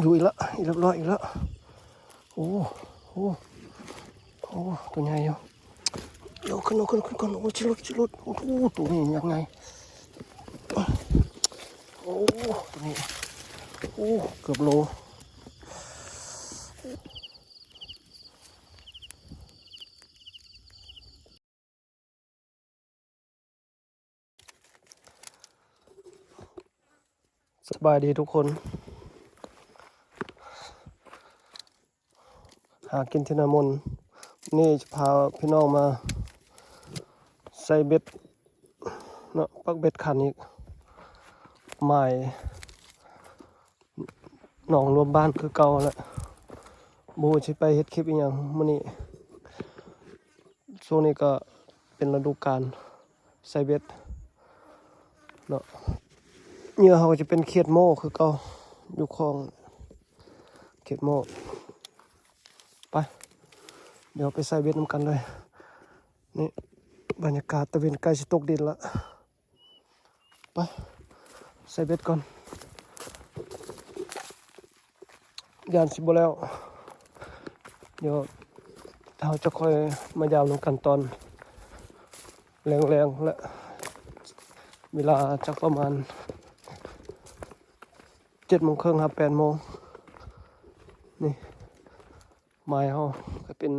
อยู่อีกแล้วอีกเรียบร้อยอีกแล้วโอ้โหโอ้ตัวใหญ่อยู่เดี๋ยวขึ้นโอ้ชิลุดโอ้โหตัวนี้ยังไงโอ้ตัวนี้โอ้เกือบโลสบายดีทุกคนหากินที่นามนนี่จะพาพี่น้องมาใส่เบ็ดเนาะปักเบ็ดขันอีกใหม่หนองรวมบ้านคือเก่าแหละบูชิไปเฮ็ดคลิปอีกอย่างมื้อนี้ช่วงนี้ก็เป็นฤดูกาลใส่เบ็ดเนาะเหยื่อเขาก็จะเป็นเขียดโม่คือเก่าอยู่คลองเขียดโม่ไปเดี๋ยวไปใส่เบ็ดน้ำกันเลยนี่บรรยากาศตะเวนใกล้จะตกดินละไปใส่เบ็ดก่อนยานสิบแล้วเดี๋ยวเราจะค่อยมายาวลงกันตอนแรงๆและเวลาจักประมาณ7:30ครับ8:00นี่ไม้เขาก็เป็น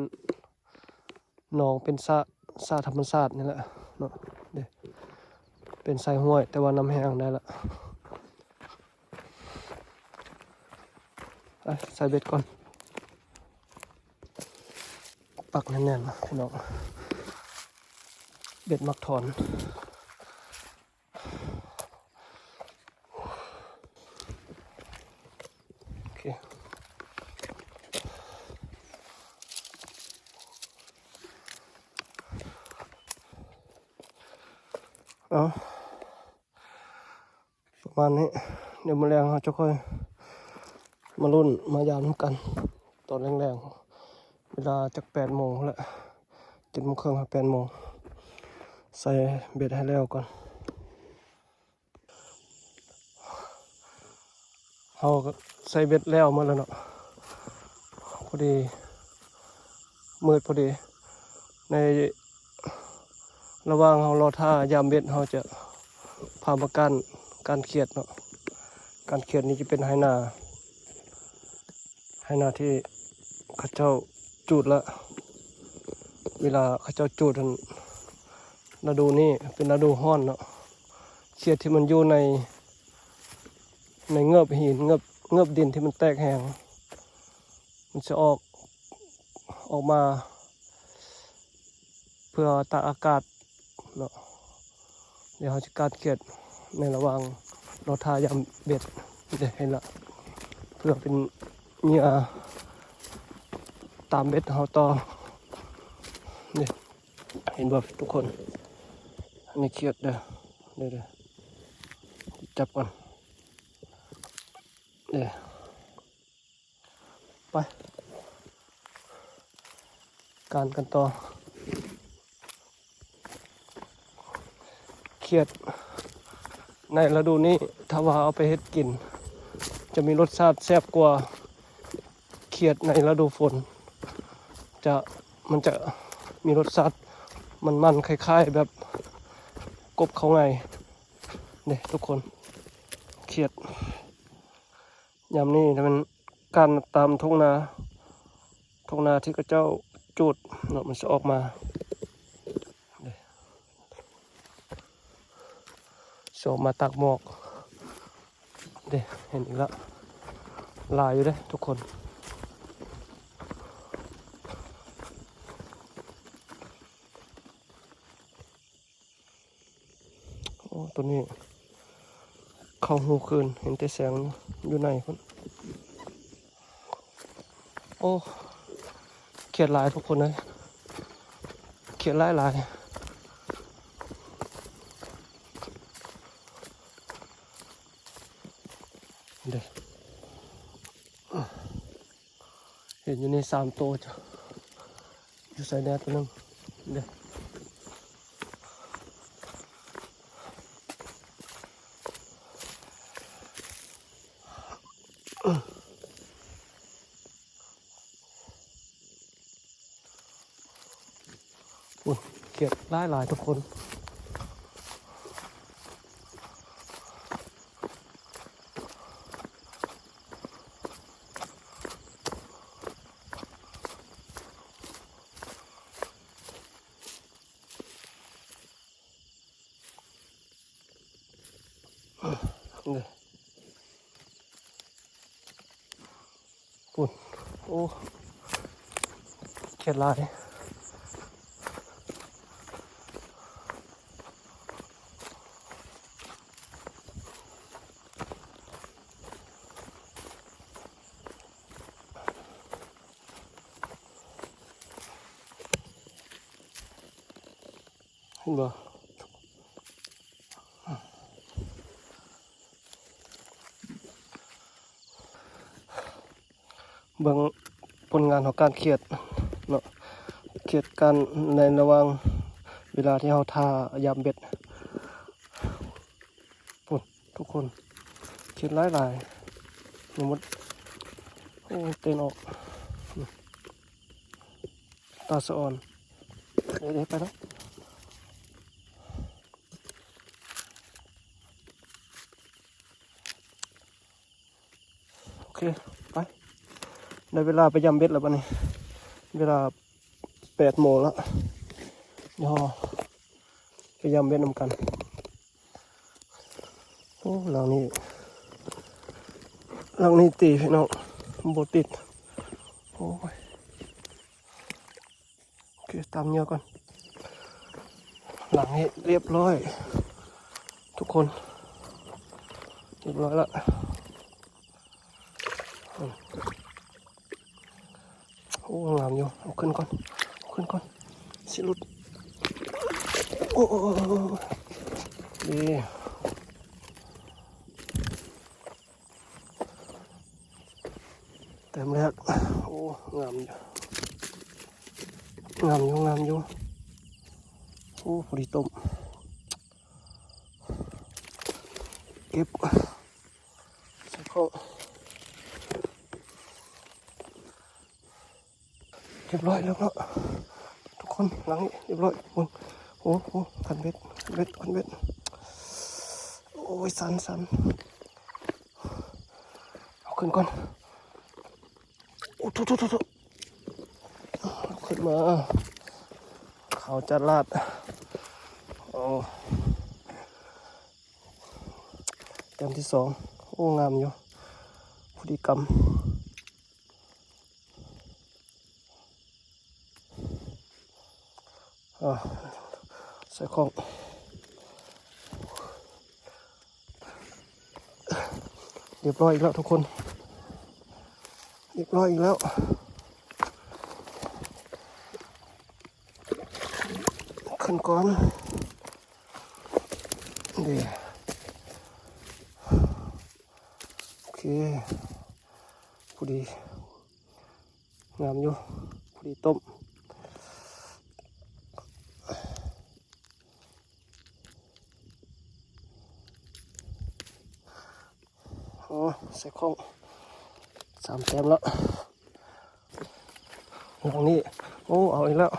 หนองเป็นสระธรรมชาตินี่แหละเนาะเดี๋ยวเป็นสายห้วยแต่ว่าน้ำแห้งได้ละไปใส่เบ็ดก่อนปักแน่นๆนะพี่น้องเบ็ดมักถอนโอเคเอาประมาณนี้เดี๋ยวมาแรงเราจะค่อยมารุ่นมายาวน้ำกันตอนแรงๆเวลาจาก8:00แล้ว7:30ครับ8:00ใส่เบ็ดให้แล้วก่อนเราก็ใส่เบ็ดแล้วมาแล้วเนาะพอดีมืดพอดีในระหว่างเรารอท่ายามเบ็ดเราจะพามาการเขียดเนาะการเขียดนี้จะเป็นไหนาที่เขาเจ้าจูดละเวลาเขาเจ้าจูดฤดูนี้เป็นฤดูร้อนเนาะเขียดที่มันอยู่ในเงือบหินเงือบดินที่มันแตกแห้งมันจะออกมาเพื่อตากอากาศเนาะเดี๋ยวเขาจะการเขียดในระหว่างรอทายามเบ็ดเดี๋ยวเห็นละเพื่อเป็นเหยื่อตามเบ็ดเขาต่อนี่เห็นบ่ทุกคนอันนี้เขียดเดี๋ยวจับก่อนเดี๋ยวไปการกันต่อเขียดในฤดูนี้ถ้าว่าเอาไปเฮ็ดกินจะมีรสชาติแซ่บกว่าเขียดในฤดูฝนมันจะมีรสชาติมันคล้ายๆแบบกบเขาไงเนี่ยทุกคนเขียดยามนี้มันการตามทุ่งนาที่กระเจ้าจูดเนาะมันจะออกมาจะออกมาตากหมอกเดี๋ยวเห็นอีกแล้วลายอยู่เด้ทุกคนโอ้ตัวนี้เข้าหูคืนเห็นแต่แสงอยู่ในคนโอ้เขียดลายทุกคนเลยเขียดลายเดี๋ยวเห็นอยู่ใน3 ตัวจ้ะอยู่ใส่แดดตัวนึงเดี๋ยว ขียดหลายทุกคนนี่ปุ่นโอ้เขียดลายเห็นบ่เบิ่งผลงานของการเขียดเนาะเขียดกันในระหว่างเวลาที่เราท่ายามเบ็ดปุ่นทุกคนเขียดหลายหมดโอ้เต้นออกตาสะออนเดี๋ยวไปแล้วโอเคไปในเวลาไปยำเบ็ดแล้วป่ะนี่เวลา8 โมงแล้วย่อไปยำเบ็ดนำกันโอ้หลังนี้ตีพี่น้องโบติดโอ้ยโอเคตามเงี้ยก่อนหลังนี้เรียบร้อยทุกคนเรียบร้อยแล้วโอ้งามอยู่เอาขึ้นก่อนสิลุดโอ้ดีเต็มแล้วโอ้งามอยู่โอ้พอดีต้มเก็บใส่ข้อเรียบร้อยแล้วเนาะทุกคนหลังนี้เรียบร้อยมึงโอ้คันเบ็ดโอ้ยสันเอาขึ้นก่อนโอ้ทุขึ้นมาเขาจะลาดโอ้เต็มที่2โอ้งามอยู่พอดีกำใส่ของเรียบร้อยอีกแล้วทุกคนเรียบร้อยอีกแล้วขึ้นก่อนดีโอเคพอดีงามอยู่พอดีต้มใส่ข้อง3 แต้มแล้วหลังนี้โอ้เอาอีกแล้ว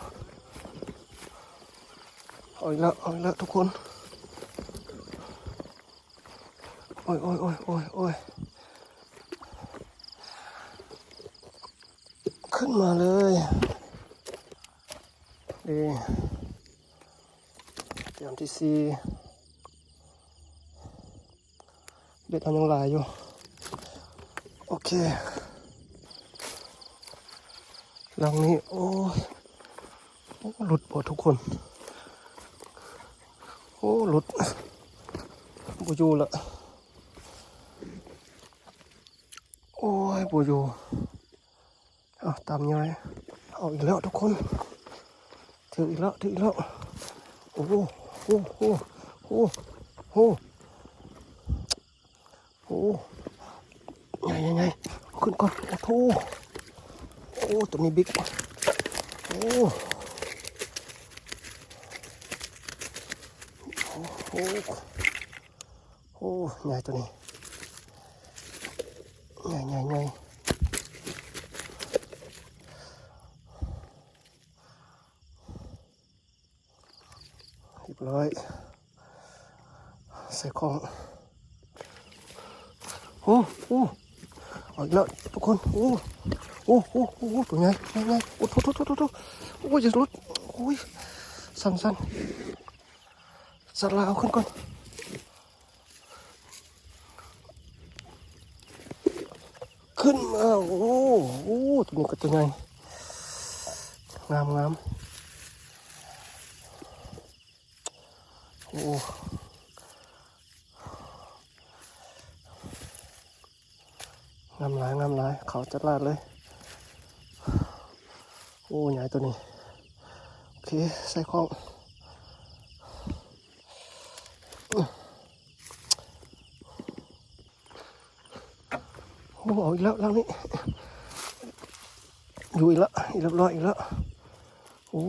ทุกคนโอ้ยขึ้นมาเลยดีแต้มที่4เบ็ดมันยังหลายอยู่โอเคหลังนี้โอ้หลุดหมดทุกคนโอ้หลุดบูยูละโอ้ยบูยูตามยังไงเอาอีกแล้วทุกคนถึงอีกแล้วโอ้ใหญ่ขึ้นก่อนโอ้ตัวนี้บิ๊กโอ้ใหญ่ตัวนี้ใหญ่ ร้อยใส่ของโอ้โหเอาอีกแล้วทุกคนโอ้โอ้โอ้โอ้ตัวใหญ่ใหญ่โอ้โถโอ้จะรุดโอ้ยสั่นสัตว์ลาวขึ้นก่อนขึ้นมาโอ้โอ้ตัวนี้ก็ตัวใหญ่งามโอ้งามหลายเขาจัดลาดเลยโอ้ใหญ่ตัวนี้โอเคใส่ของโอ้เอาอีกแล้วล่างนี้อยู่อีกแล้วอีกเรียบร้อยอีกแล้วโอ้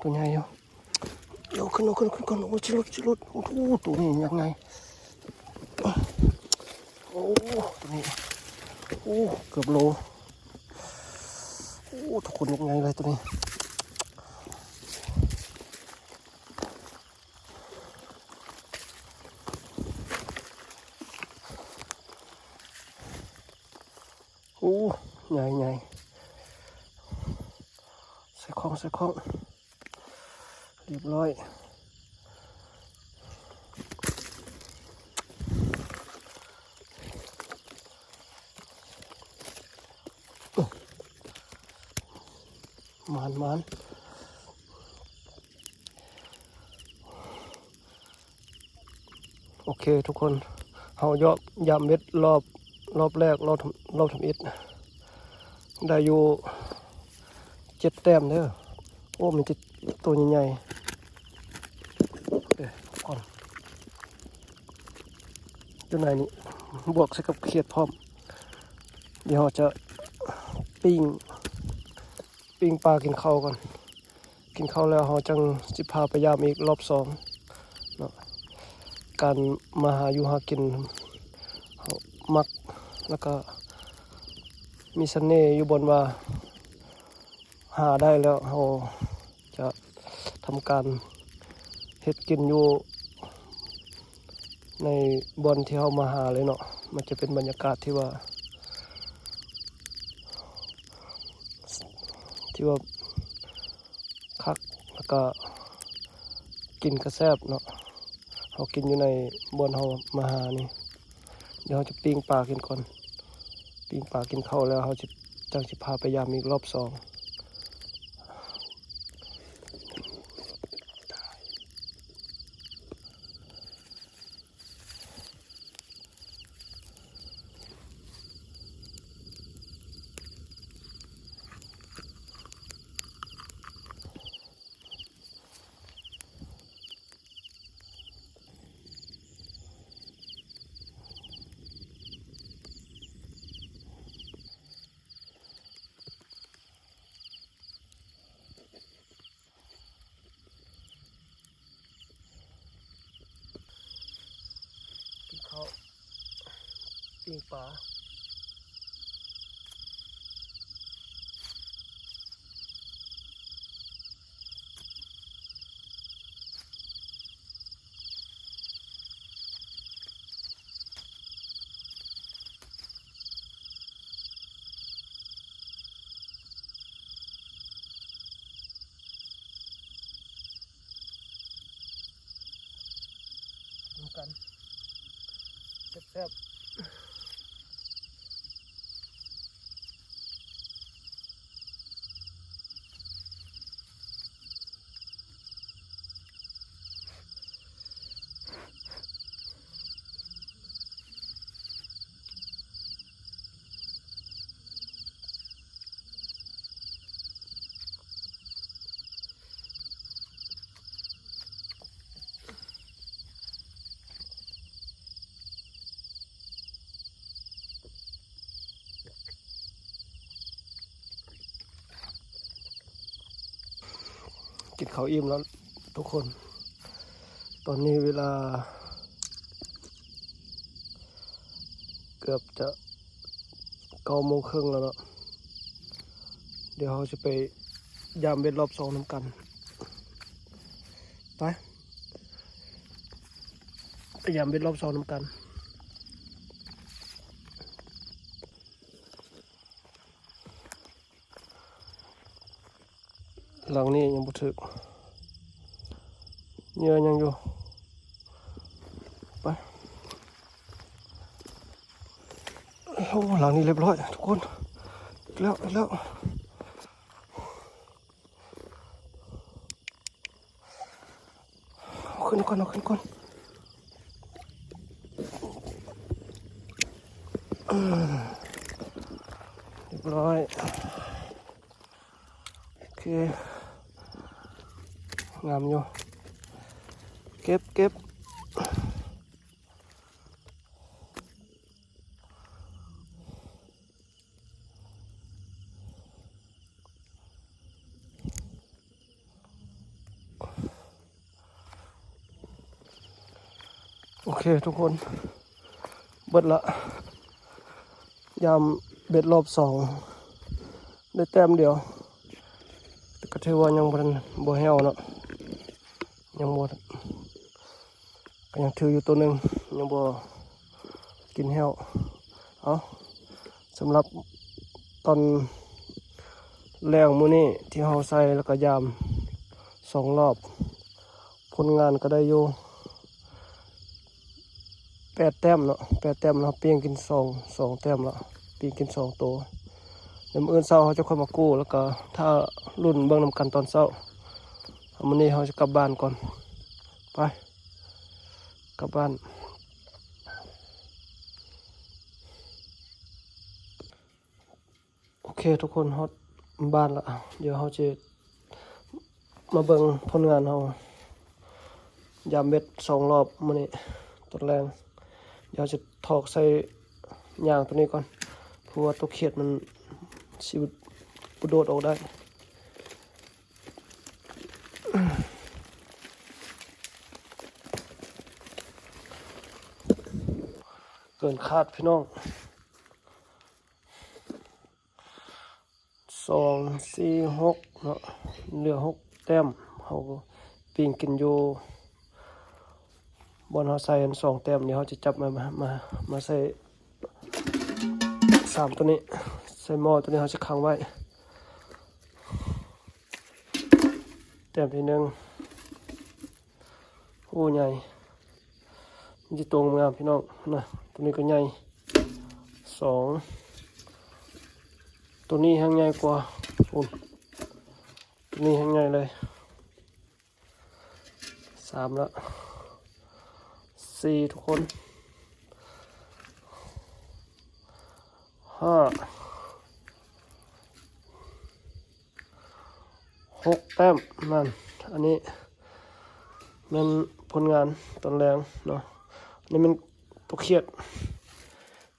ตัวใหญ่อยู่เดี๋ยวขึ้นก่อนโอ้ชิลุดโอ้ตัวนี้ยังไงโอ้ตัวนี้โอ้เกือบโลโอ้ทุกคนยังไงเลยตัวนี้โอ้ใหญ่ใส่ของเรียบร้อยมันโอเคทุกคนเอายำเม็ดรอบแรกรอบทำอิฐได้อยู่7 แต้มเด้อโอ้มันจะตัวใหญ่ๆก่อนตัวไหนนี่บวกใส่กับเขียดพร้อมเดี๋ยวเราจะปิ้งปลากินข้าวก่อนกินข้าวแล้วเราจังสิพาไปยามอีกรอบ2เนาะการมาหาอยู่หากินมักแล้วก็มีเสน่ห์อยู่บนว่าหาได้แล้วเราจะทำการเฮ็ดกินอยู่ในบอนที่เรามาหาเลยเนาะมันจะเป็นบรรยากาศที่ว่าคักแล้วก็กินกระแซบเนาะเรากินอยู่ในบอนเรามาหานี่เดี๋ยวเราจะปิ้งปลากินก่อนปิ้งปลากินข้าวแล้วเราจะจังสิพาไปยามอีกรอบ2กินข้าวปิ้งปลาดูกันแซ่บกินข้าวอิ่มแล้วทุกคนตอนนี้เวลาเกือบจะ9 โมงครึ่งแล้วเนาะเดี๋ยวเราจะไปยามเบ็ดรอบ2น้ำกัน ไปพยายามเบ็ดรอบสองน้ำกันหลังนี้ยังบ่ถึกเหยื่อยังอยู่ไปโอ้หลังนี้เรียบร้อยทุกคนแล้วเอาขึ้นก่อนเรียบร้อยโอเคงามอยู่เก็บโอเคทุกคนเบิดละยามเบ็ดรอบสองได้แต้มเดียวแต่ก็ถือว่ายังบ่แห้วเนาะยังบ่ก็ยังถืออยู่ตัวหนึ่งยังบ่กินแห้วเอาสำหรับตอนแรงมื้อนี้ที่เฮาใส่แล้วก็ยาม2 รอบผลงานก็ได้อยู่8 แต้มเนาะ8 แต้มแล้วเปียงกิน2 แต้มละเปียงกิน2 ตัวเดี๋ยวมื้ออื่นเช้าเขาจะค่อยมากู้แล้วก็ถ้ารุ่นเบิ่งนำกันตอนเช้ามื้อนี้เขาจะกลับบ้านก่อนไปกลับบ้านโอเคทุกคนฮอตบ้านละเดี๋ยวเขาจะมาเบิ่งผลงานเขายามเบ็ด2 รอบมื้อนี้ตอนแรงเดี๋ยวจะถอกใส่ยางตัวนี้ก่อนเพราะว่าตัวเขียดมันสิบุโดดออกได้เกินคาดพี่น้อง2 4 6เนาะเหลือ6 แต้มเขาปิ้งกินอยู่บนเขาใส่2 แต้มเดี๋ยวเขาจะจับมาใส่3 ตัวนี้ใส่หม้อตัวนี้เขาจะค้างไว้แต้มที่1โอ้ใหญ่มันจะตรงงามพี่น้องนะตัวนี้ก็ใหญ่2ตัวนี้แห้งใหญ่กว่าตัวนี้แห้งใหญ่เลย3แล้ว4ทุกคน5 6 แต้มนั่นอันนี้มันผลงานตอนแรงเนาะนี่มันตัวเขียด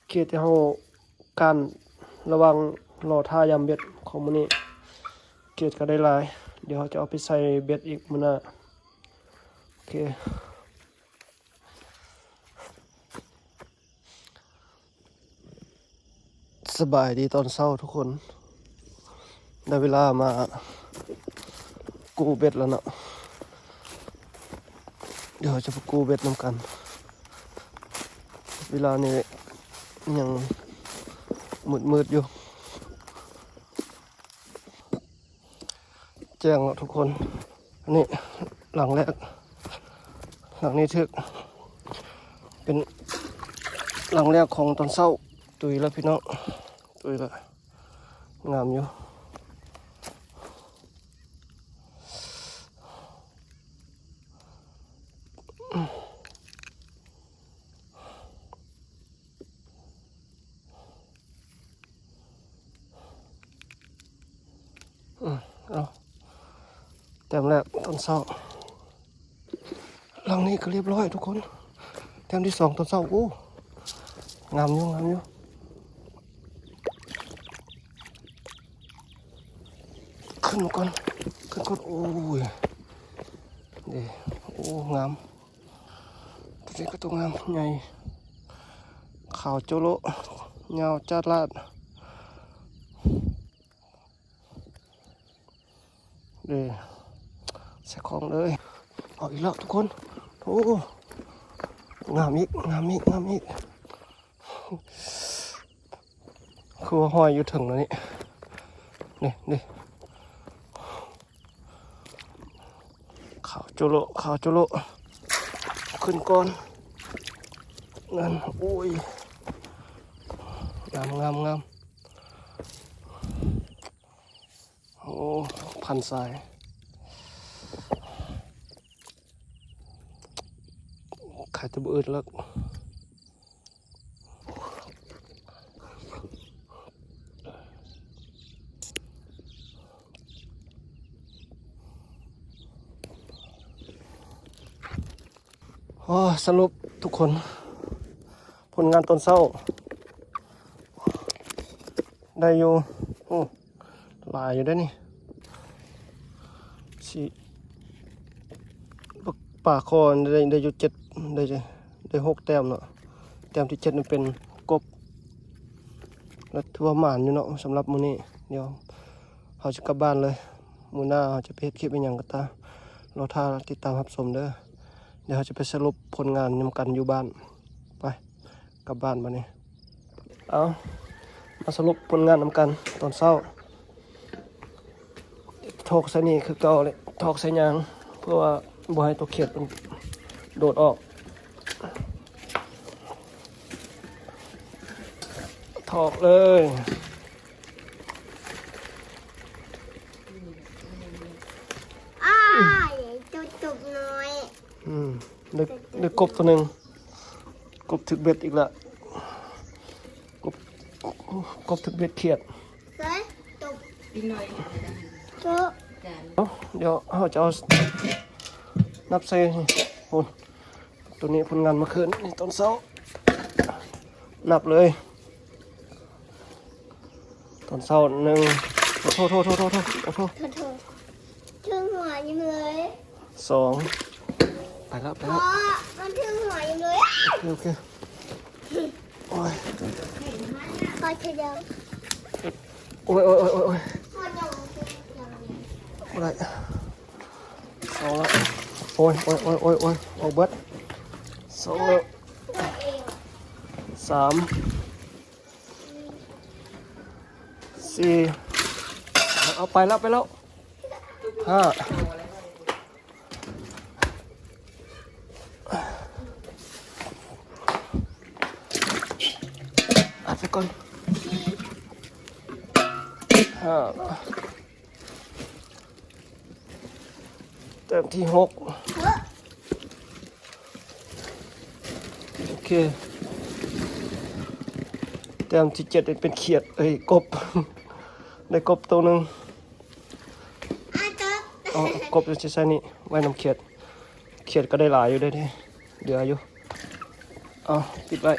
ที่เขาการระวังรอท่ายำเบ็ดของมันนี่เขียดก็ได้หลายเดี๋ยวเขาจะเอาไปใส่เบ็ดอีกมื้อหน้าโอเคสบายดีตอนเช้าทุกคนได้เวลามากู้เบ็ดแล้วเนาะเดี๋ยวจะไปกู้เบ็ดนำกันเวลานี้ยังมืดอยู่แจ้งแล้วทุกคนอันนี้หลังแรกหลังนี้ทึกเป็นหลังแรกของตอนเช้าตุยแล้วพี่น้องตุยแล้วงามอยู่เอาแต้มแรกตอนเช้าหลังนี้ก็เรียบร้อยทุกคนแต้มที่2ตอนเช้าโอ้งามอยู่ขึ้นก่อนโอ้ยนี่โอ้งามตัวนี้ก็ตัวงามใหญ่ขาวโจโลเงาจัดลาดเด้ใส่ของเลยเอา เอาอีกแล้วทุกคนโอ้งามอีกงามอีกงามอีกคือว่าห้อยอยู่ถึงแล้วนี่นี่ขาวจุโลขาวจุโลขึ้นก่อนนั่นโอ้ยงามโอ้พันสายขายตัวอื่นแล้วสรุปทุกคนผลงานตอนเช้าได้อยู่หลายอยู่ได้นี่สิป่าคอได้อยู่ได้6 แต้มเนาะแต้มที่7นี่เป็นกบแล้วถือว่าหมานอยู่เนาะสำหรับมื้อนี้เดี๋ยวเราจะกลับบ้านเลยมื้อหน้าเราจะไปเฮ็ดคลิปอีกอย่างก็ตามรอท่าติดตามรับชมเด้อเดี๋ยวเราจะไปสรุปผลงานนำกันอยู่บ้านไปกลับบ้านมานี่เอามาสรุปผลงานนำกันตอนเช้าทอกใส่นี่คือเก่าเลยทอกใส่ยางเพื่อว่าบ่ให้ตัวเขียดมันโดดออกถอกเลยจุกน้อยได้กบตัวหนึ่งกบถึกเบ็ดอีกละกบถึกเบ็ดเขียดเฮ้ยจุกอีกหน่อยจุกเดี๋ยวเราจะเอานับใส่หุ่นตัวนี้ผลงานเมื่อคืนนี่ตอนเช้านับเลยตอนเช้า1โทษถึงหัวยิ้มเลย2ไปแล้วมันถึงหัวยิ้มเลยโอเคโอ้ยพอเฉยโอ้ยอะไร2แล้วโอ้ยออกเบิด2แล้ว3 4เอาไปแล้ว5อัดไปก่อนเต็มที่6โอเคเต็มที่7เป็นเขียดกบได้กบตัวหนึ่งกบจะใช้นี่ไว้น้ำเขียดก็ได้หลายอยู่ได้เดืออยู่ปิดไว้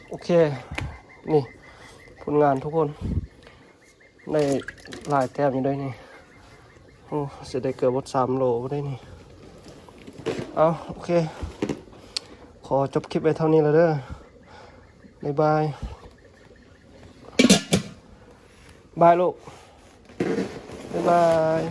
โอเคนี่ผลงานทุกคนได้หลายแต้มอยู่ได้นี่จะได้เกือบ3 โลได้นี่โอเคขอจบคลิปไว้เท่านี้แล้วเด้อบ๊ายบายลูกบ๊ายบาย